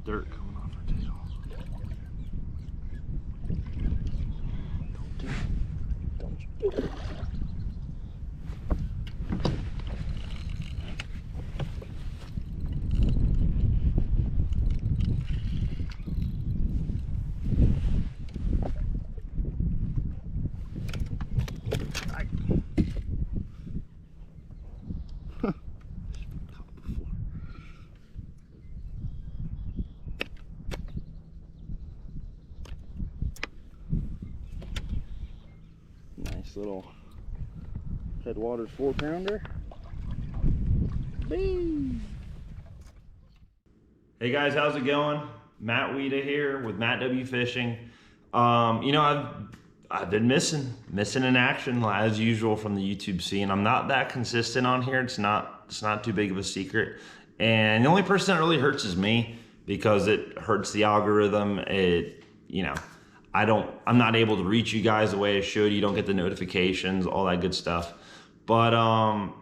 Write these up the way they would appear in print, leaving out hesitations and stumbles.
dirt coming off her tail. Don't do it. Don't you do it. Nice little Headwaters 4-pounder. Bing! Hey guys, how's it going? Matt Weeda here with Matt W Fishing. You know, I've been missing in action as usual from the YouTube scene. I'm not that consistent on here. It's not too big of a secret. And the only person that really hurts is me, because it hurts the algorithm. You know, I'm not able to reach you guys the way I should. You don't get the notifications, all that good stuff. But I'm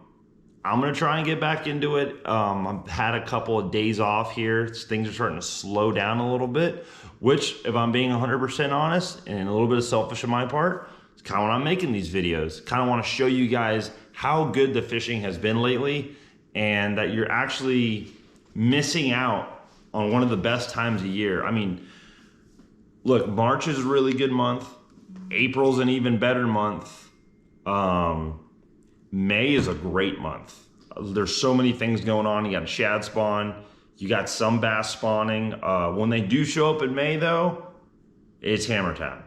gonna try and get back into it. I've had a couple of days off here. Things are starting to slow down a little bit, which, if I'm being 100% honest and a little bit of selfish on my part, it's kind of when I'm making these videos. Kind of want to show you guys how good the fishing has been lately, and that you're actually missing out on one of the best times of year. I mean, look, March is a really good month. April's an even better month. May is a great month. There's so many things going on. You got a shad spawn. You got some bass spawning. When they do show up in May, though, it's hammer time.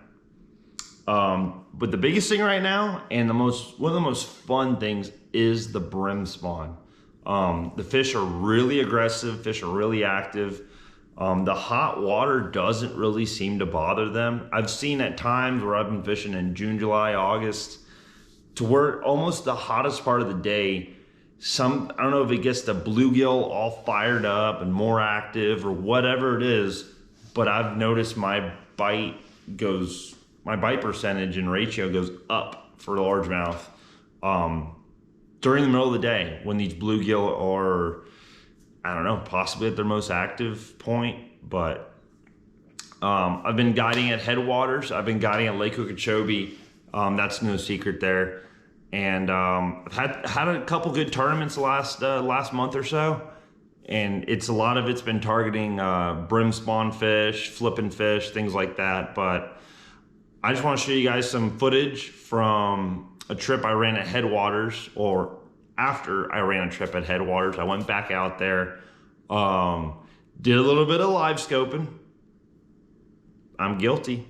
But the biggest thing right now, and one of the most fun things, is the brim spawn. The fish are really aggressive. Fish are really active. The hot water doesn't really seem to bother them. I've seen at times where I've been fishing in June, July, August, to where almost the hottest part of the day, I don't know if it gets the bluegill all fired up and more active or whatever it is, but I've noticed my bite percentage and ratio goes up for largemouth during the middle of the day, when these bluegill are, I don't know, possibly at their most active point. But I've been guiding at Headwaters. I've been guiding at Lake Okeechobee. That's no secret there. And I've had a couple good tournaments last month or so. And a lot of it's been targeting brim spawn fish, flipping fish, things like that. But I just want to show you guys some footage from a trip I ran at Headwaters, or after I ran a trip at Headwaters. I went back out there, did a little bit of live scoping. I'm guilty.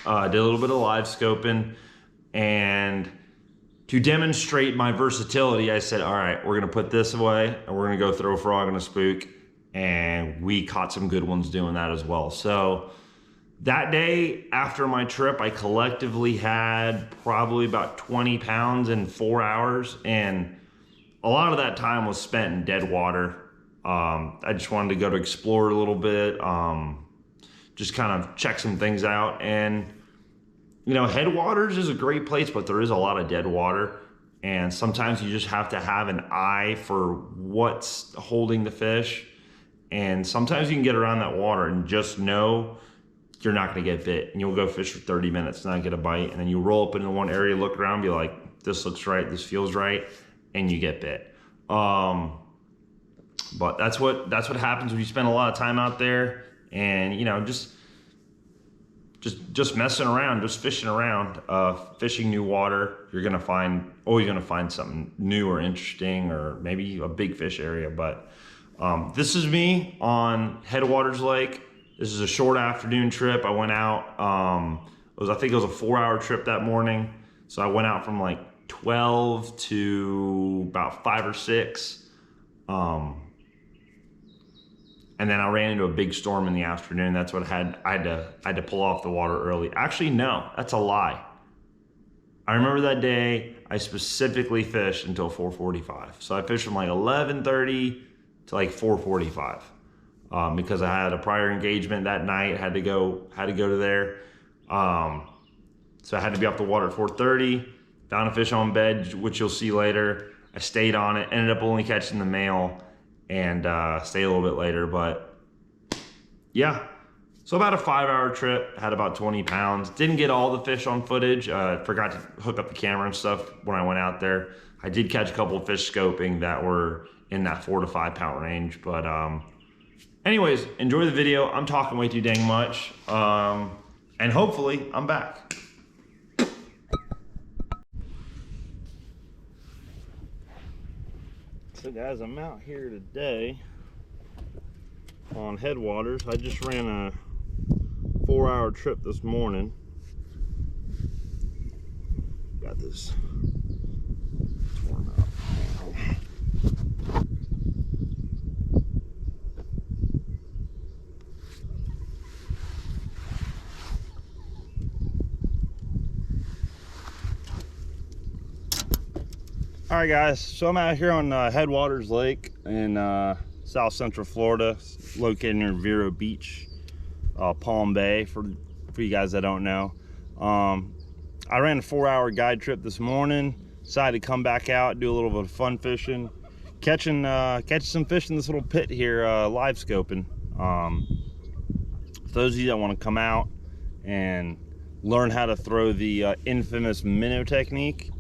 Did a little bit of live scoping, and to demonstrate my versatility, I said, all right, we're gonna put this away and we're gonna go throw a frog and a spook. And we caught some good ones doing that as well. So that day after my trip, I collectively had probably about 20 pounds in 4 hours. And a lot of that time was spent in dead water. I just wanted to go to explore a little bit, just kind of check some things out. And you know, Headwaters is a great place, but there is a lot of dead water. And sometimes you just have to have an eye for what's holding the fish. And sometimes you can get around that water and just know you're not gonna get bit. And you'll go fish for 30 minutes, not get a bite. And then you roll up into one area, look around, be like, this looks right, this feels right, and you get bit. But that's what happens when you spend a lot of time out there and, you know, just messing around, just fishing around, fishing new water. You're always gonna find something new or interesting, or maybe a big fish area. But this is me on Headwaters Lake. This is a short afternoon trip. I went out, I think it was a 4-hour trip that morning. So I went out from like 12 to about 5 or 6. And then I ran into a big storm in the afternoon. That's what I had to pull off the water early. Actually, no, that's a lie. I remember that day I specifically fished until 4:45. So I fished from like 11:30 to like 4:45 because I had a prior engagement that night. Had to go to there. So I had to be off the water at 4:30. Found a fish on bed, which you'll see later. I stayed on it. Ended up only catching the male, and stay a little bit later. But yeah, so about a 5-hour trip, had about 20 pounds. Didn't get all the fish on footage. Forgot to hook up the camera and stuff when I went out there. I did catch a couple of fish scoping that were in that 4 to 5 pound range. But anyways, enjoy the video. I'm talking way too dang much. And hopefully I'm back. So guys, I'm out here today on Headwaters. I just ran a 4-hour trip this morning. Got this torn up. All right guys, so I'm out here on Headwaters Lake in South Central Florida, located near Vero Beach, Palm Bay, for you guys that don't know. I ran a 4-hour guide trip this morning, decided to come back out, do a little bit of fun fishing, catching some fish in this little pit here, live scoping. For those of you that want to come out and learn how to throw the infamous minnow technique,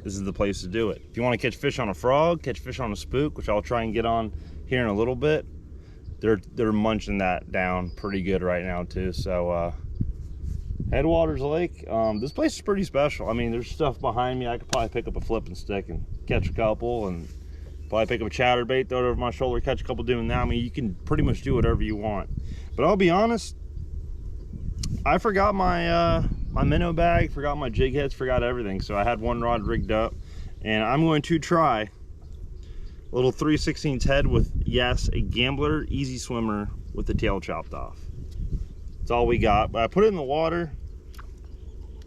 this is the place to do it. If you want to catch fish on a frog, catch fish on a spook, which I'll try and get on here in a little bit, they're munching that down pretty good right now too. So Headwaters Lake, this place is pretty special. I mean, there's stuff behind me. I could probably pick up a flipping stick and catch a couple, and probably pick up a chatterbait, throw it over my shoulder, catch a couple doing that. I mean, you can pretty much do whatever you want. But I'll be honest, I forgot my my minnow bag, forgot my jig heads, forgot everything. So I had one rod rigged up, and I'm going to try a little 3/16 head with, yes, a Gambler Easy Swimmer with the tail chopped off. That's all we got. But I put it in the water.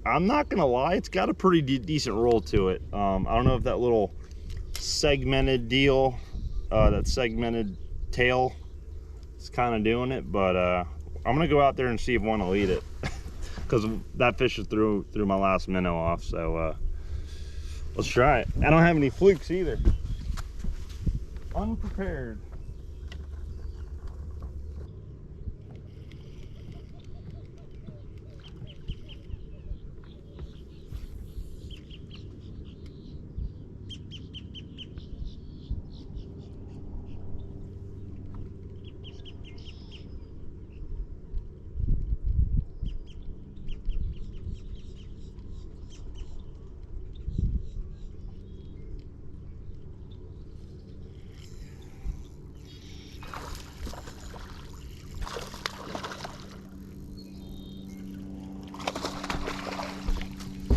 I'm not gonna lie, it's got a pretty decent roll to it. I don't know if that little segmented deal, that segmented tail is kind of doing it, but I'm gonna go out there and see if one will eat it. Because that fish threw my last minnow off. So let's try it. I don't have any flukes either. Unprepared.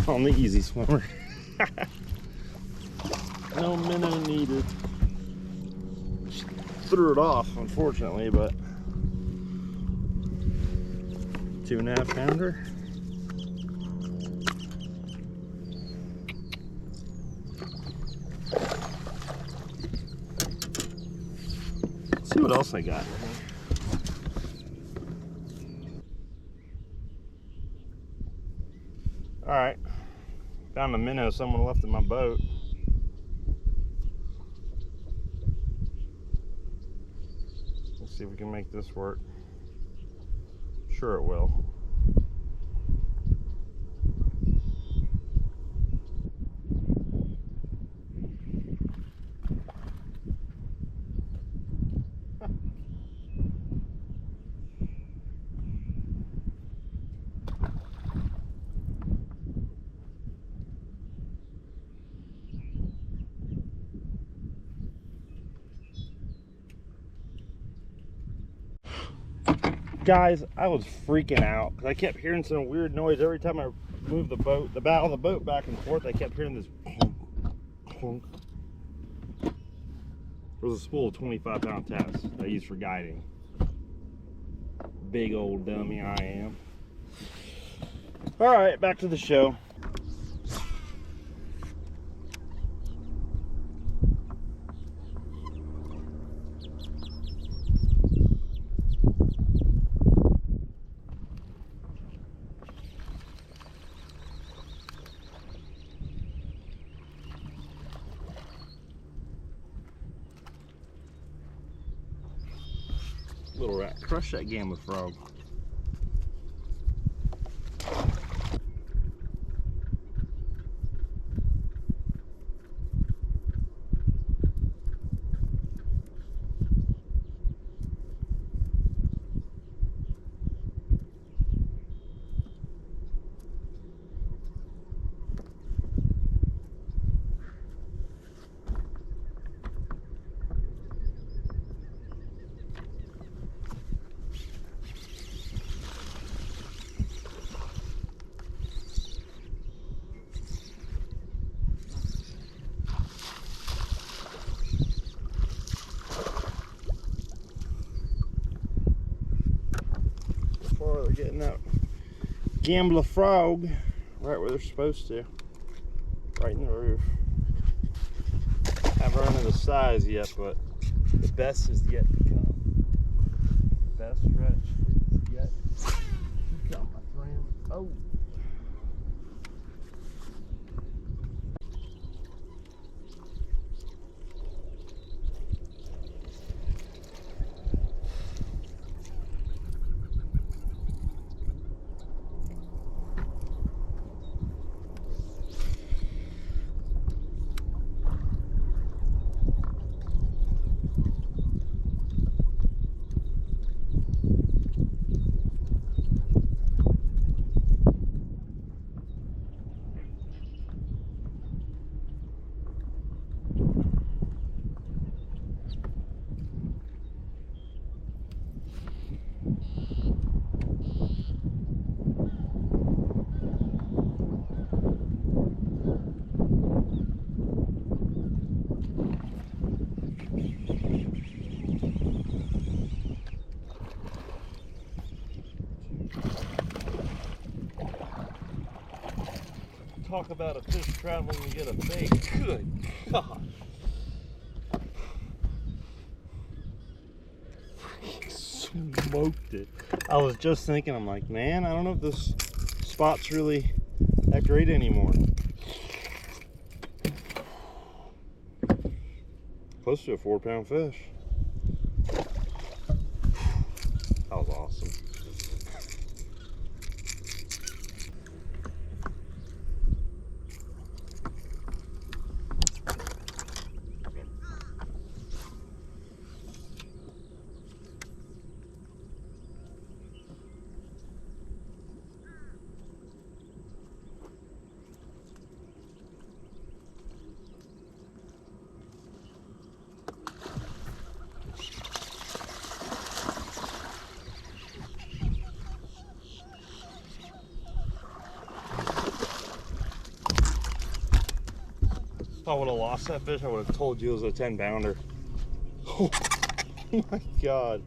On the Easy Swimmer. No minnow needed. Just threw it off, unfortunately, but 2.5 pounder. Let's see what else I got. All right. Found a minnow someone left in my boat. Let's see if we can make this work. Sure it will. Guys, I was freaking out because I kept hearing some weird noise every time I moved the boat, the bow of the boat back and forth. I kept hearing this clunk, clunk. There was a spool of 25-pound test I used for guiding. Big old dummy I am. All right, back to the show. Little rat, crush that gambler frog. They're getting that gambler frog right where they're supposed to, right in the roof. Haven't run into size yet, but the best is yet to come. Best stretch is yet to come, my friend. Oh. Talk about a fish traveling to get a bait. Good God. Smoked it. I was just thinking, I'm like, man, I don't know if this spot's really that great anymore. Close to a 4-pound fish. That was awesome. If I would have lost that fish, I would have told you it was a 10-pounder. Oh my God.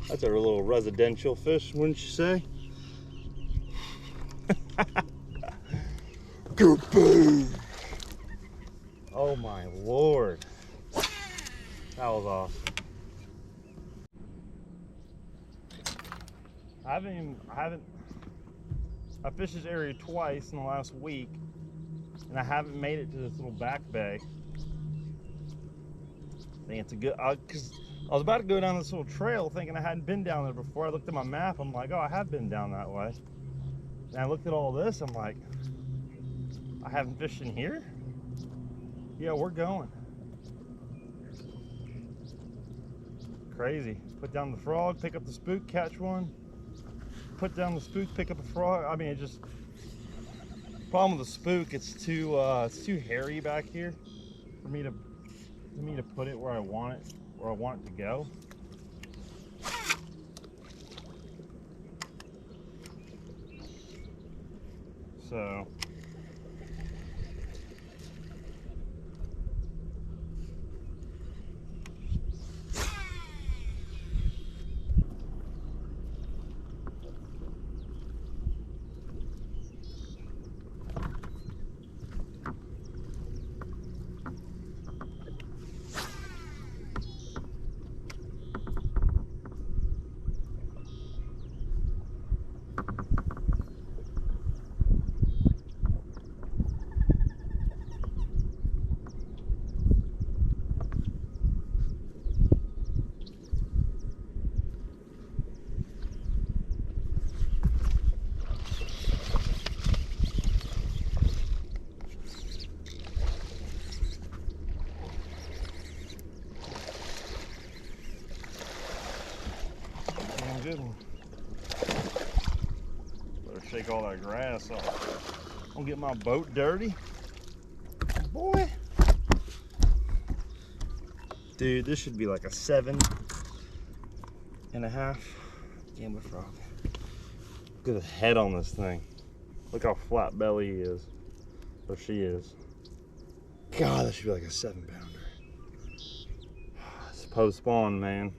That's a little residential fish, wouldn't you say? Good boo! Oh my Lord. That was awesome. I fished this area twice in the last week, and I haven't made it to this little back bay. I think it's a good, because I was about to go down this little trail thinking I hadn't been down there before. I looked at my map, I'm like, oh, I have been down that way. And I looked at all this, I'm like, I haven't fished in here? Yeah, we're going. Crazy. Put down the frog, pick up the spook, catch one. Put down the spook, pick up a frog. I mean, it just, problem with the spook, it's too hairy back here for me to put it where I want it to go. So good one. Better shake all that grass off. Don't get my boat dirty. Boy. Dude, this should be like a 7.5 gambler frog. Look at the head on this thing. Look how flat belly he is. Or she is. God, that should be like a 7-pounder. It's post spawn, man.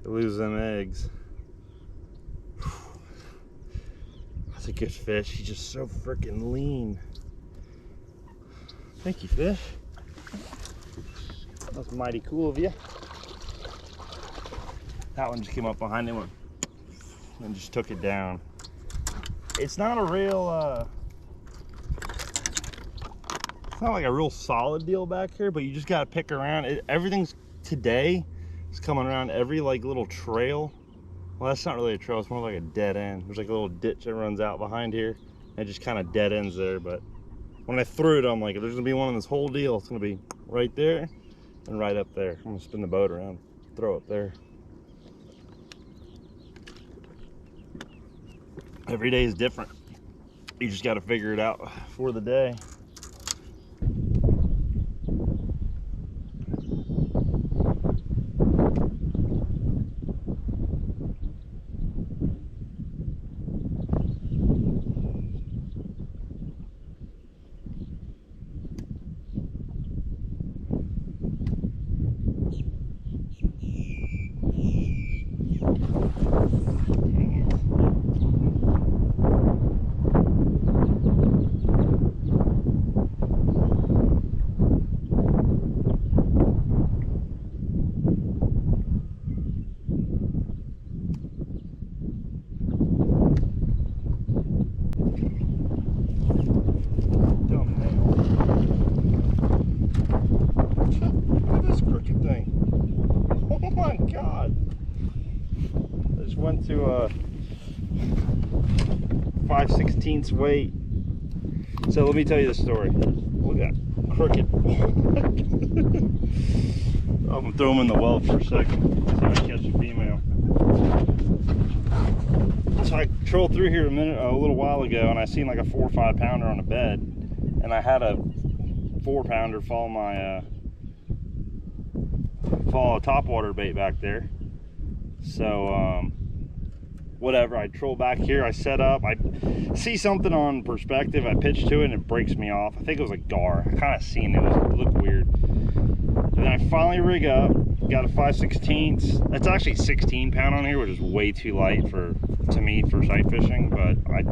You lose them eggs. That's a good fish. He's just so freaking lean. Thank you, fish. That's mighty cool of you. That one just came up behind him and just took it down. It's not a real, it's not like a real solid deal back here, but you just gotta pick around. Everything's today is coming around every like little trail. Well, that's not really a trail, it's more like a dead end. There's like a little ditch that runs out behind here, and it just kind of dead ends there. But when I threw it, I'm like, if there's gonna be one in this whole deal, it's gonna be right there and right up there. I'm gonna spin the boat around, throw it there. Every day is different. You just gotta figure it out for the day. Went to 5/16 weight. So let me tell you the story. Look at that crooked. I'm gonna throw him in the well for a second. See if I can catch a female. So I trolled through here a little while ago, and I seen like a 4 or 5 pounder on a bed, and I had a 4 pounder follow my follow a topwater bait back there. So whatever, I troll back here, I set up, I see something on perspective, I pitch to it and it breaks me off. I think it was a gar. I kind of seen it, it looked weird. And then I finally rig up, got a 5/16. It's actually 16 pound on here, which is way too light to me for sight fishing, but I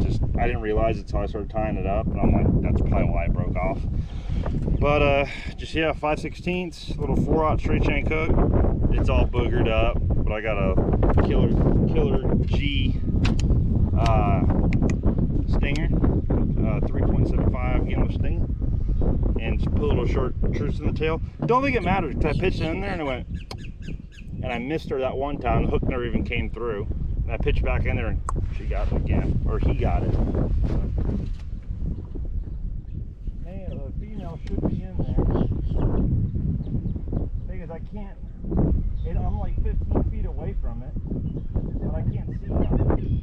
didn't realize it until I started tying it up, and I'm like, that's probably why it broke off. But just, yeah, 5/16, little 4/0 straight shank hook. It's all boogered up, but I got a killer G stinger, 3.75 gallon stinger, and just put a little short truce in the tail. Don't think it matters because I pitched it in there and it went, and I missed her that one time. The hook never even came through. And I pitched back in there and she got it again, or he got it. Man, the female should be in there. Because I can't. I'm like 15 feet away from it, but I can't see nothing.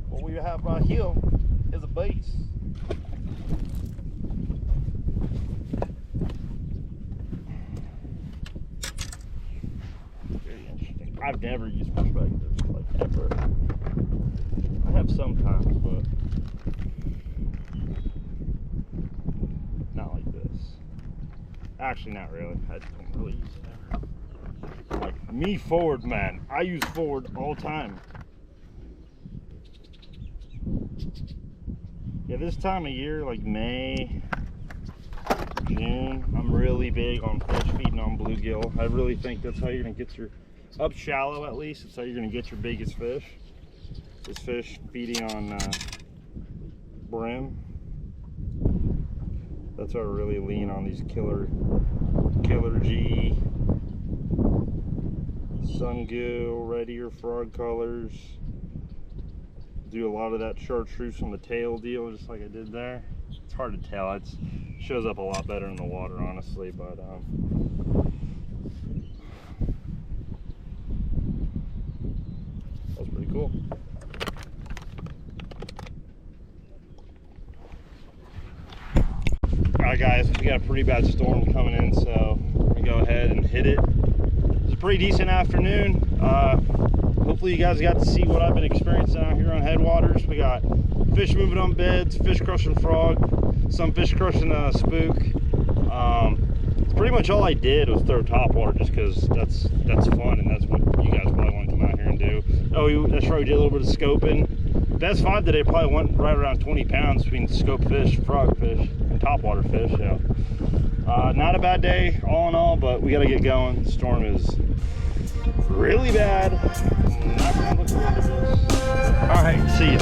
What we have right here is a base. Very interesting. I've never used perspective, like ever. I have sometimes, but not like this. Actually, not really. I don't really use it ever. Like me forward, man. I use forward all the time. Yeah, this time of year, like May, June, I'm really big on fish feeding on bluegill. I really think that's how you're gonna get your, up shallow at least, that's how you're gonna get your biggest fish. Is fish feeding on brim. That's why I really lean on these killer G, sungill, red ear frog colors. Do a lot of that chartreuse on the tail deal, just like I did there. It's hard to tell. It shows up a lot better in the water, honestly, but that's pretty cool. Alright guys, we got a pretty bad storm coming in, so we're gonna go ahead and hit it. It's a pretty decent afternoon. Hopefully you guys got to see what I've been experiencing out here on Headwaters. We got fish moving on beds, fish crushing frog, some fish crushing spook. It's pretty much all I did was throw topwater, just because that's fun and that's what you guys probably want to come out here and do. Oh, that's right, we did a little bit of scoping. Best find today probably went right around 20 pounds between scope fish, frog fish, and topwater fish. So not a bad day all in all, but we got to get going. The storm is really bad. I'm not gonna look forward to this. All right, see ya.